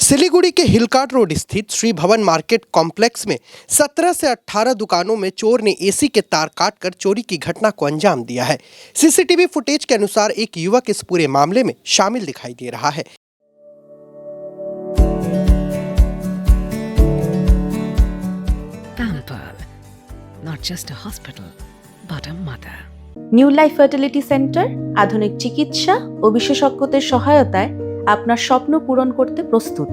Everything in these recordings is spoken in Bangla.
सिलीगुड़ी के हिलकाट रोड स्थित श्री भवन मार्केट कॉम्प्लेक्स में 17 से 18 दुकानों में चोर ने एसी के तार काटकर चोरी की घटना को अंजाम दिया है। सीसीटीवी फुटेज के अनुसार एक युवक इस पूरे मामले में शामिल दिखाई दे रहा है। Pampered, not just a hospital, but a mother. New life fertility centre আধুনিক চিকিৎসা ও বিশেষজ্ঞদের সহায়তায় আপনার স্বপ্ন পূরণ করতে প্রস্তুত।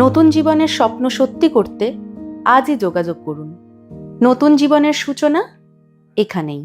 নতুন জীবনের স্বপ্ন সত্যি করতে আজই যোগাযোগ করুন। নতুন জীবনের সূচনা এখানেই।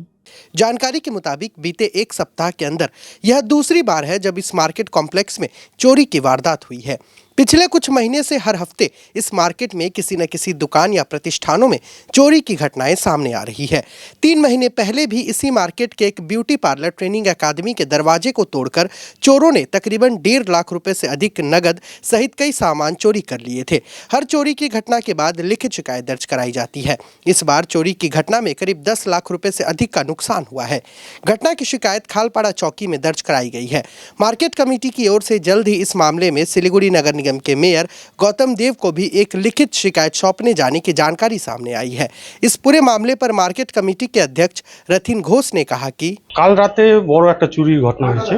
जानकारी के मुताबिक बीते एक सप्ताह के अंदर यह दूसरी बार है जब इस मार्केट कॉम्प्लेक्स में चोरी की वारदात हुई है। पिछले कुछ महीने से हर हफ्ते इस मार्केट में किसी न किसी दुकान या प्रतिष्ठानों में चोरी की घटनाएं सामने आ रही है। 3 महीने पहले भी इसी मार्केट के एक ब्यूटी पार्लर ट्रेनिंग अकादमी के दरवाजे को तोड़कर चोरों ने तकरीबन 1.5 लाख रुपए से अधिक नगद सहित कई सामान चोरी कर लिए थे। हर चोरी की घटना के बाद लिखित शिकायत दर्ज कराई जाती है। इस बार चोरी की घटना में करीब 10 लाख रुपए से अधिक का नुकसान हुआ है। घटना की शिकायत खालपाड़ा चौकी में दर्ज कराई गई है। मार्केट कमेटी की ओर से जल्द ही इस मामले में सिलीगुड़ी नगर निगम के मेयर गौतम देव को भी एक लिखित शिकायत सौंपने जाने की जानकारी सामने आई है। इस पूरे मामले पर मार्केट कमेटी के अध्यक्ष रथिन घोष ने कहा कि কাল রাতে বড় একটা চুরির ঘটনা হয়েছে।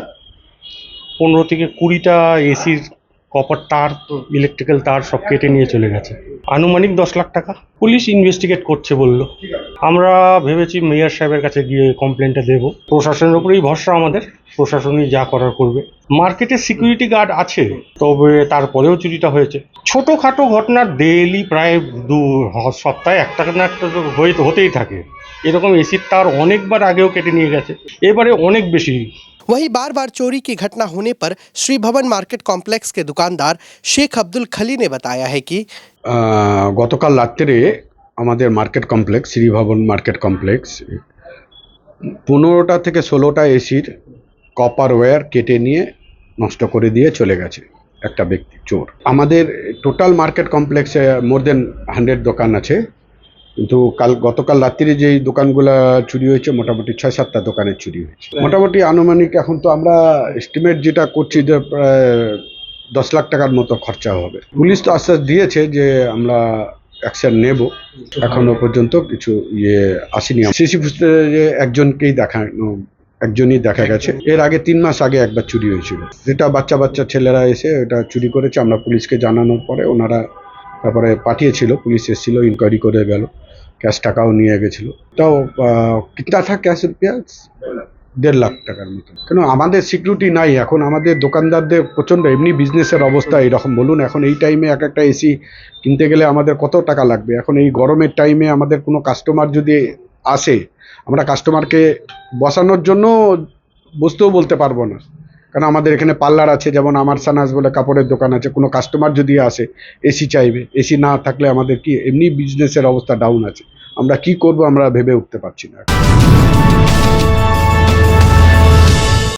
15 থেকে 20টা এসির কপার তার, ইলেকট্রিক্যাল তার সব কেটে নিয়ে চলে গেছে। আনুমানিক 10 লাখ টাকা। পুলিশ ইনভেস্টিগেট করছে বললো। আমরা ভেবেছি মেয়র সাহেবের কাছে গিয়ে কমপ্লেনটা দেব। প্রশাসনের উপরেই ভরসা আমাদের, প্রশাসনই যা করার করবে। মার্কেটে সিকিউরিটি গার্ড আছে, তবে তারপরেও চুরিটা হয়েছে। ছোটোখাটো ঘটনা ডেইলি প্রায় সপ্তাহে একটা না একটা হতেই থাকে। এরকম এসির তার অনেকবার আগেও কেটে নিয়ে গেছে, এবারে অনেক বেশি। वहीं बार बार चोरी की घटना होने पर श्री भवन मार्केट कॉम्प्लेक्स के दुकानदार शेख अब्दुल खली ने बताया है कि গতকাল রাত্রে আমাদের মার্কেট কমপ্লেক্স শ্রী ভবন মার্কেট কমপ্লেক্স 15টা থেকে 16টা এসির কপার ওয়্যার কেটে নিয়ে নষ্ট করে দিয়ে চলে গেছে একটা ব্যক্তি চোর। আমাদের টোটাল মার্কেট কমপ্লেক্সে মোর দেন 100 দোকান আছে, কিন্তু গতকাল রাত্রে যেই দোকানগুলো চুরি হয়েছে মোটামুটি 6-7টা দোকানের চুরি হয়েছে। মোটামুটি আনুমানিক এখন তো আমরা এস্টিমেট যেটা করছি যে প্রায় 10 লাখ টাকার মতো খরচা হবে। পুলিশ তো আশ্বাস দিয়েছে যে আমরা অ্যাকশন নেব, এখনো পর্যন্ত কিছু আসেনি। সিসি ফুটেজে একজনই দেখা গেছে। এর আগে 3 মাস আগে একবার চুরি হয়েছিল, যেটা বাচ্চা ছেলেরা এসে এটা চুরি করেছে। আমরা পুলিশকে জানানোর পরে ওনারা তারপরে পাঠিয়েছিল, পুলিশ এসেছিল, ইনকোয়ারি করে গেল, ক্যাশ টাকাও নিয়ে গেছিল। তাও কিতনা থা ক্যাশ রুপিয়া 1.5 লাখ টাকার মতো। কেন আমাদের সিকিউরিটি নাই এখন, আমাদের দোকানদারদের প্রচণ্ড এমনি বিজনেসের অবস্থা এরকম। বলুন এখন এই টাইমে একটা এসি কিনতে গেলে আমাদের কত টাকা লাগবে। এখন এই গরমের টাইমে আমাদের কোনো কাস্টমার যদি আসে, আমরা কাস্টমারকে বসানোর জন্য বসতেও বলতে পারবো না, কারণ আমাদের এখানে পার্লার আছে, যেমন আমার সানাস বলে কাপড়ের দোকান আছে। কোনো কাস্টমার যদি আসে এসি চাইবে, এসি না থাকলে আমাদের কি এমনি বিজনেসের অবস্থা ডাউন আছে, আমরা কি করব আমরা ভেবে উঠতে পারছি না।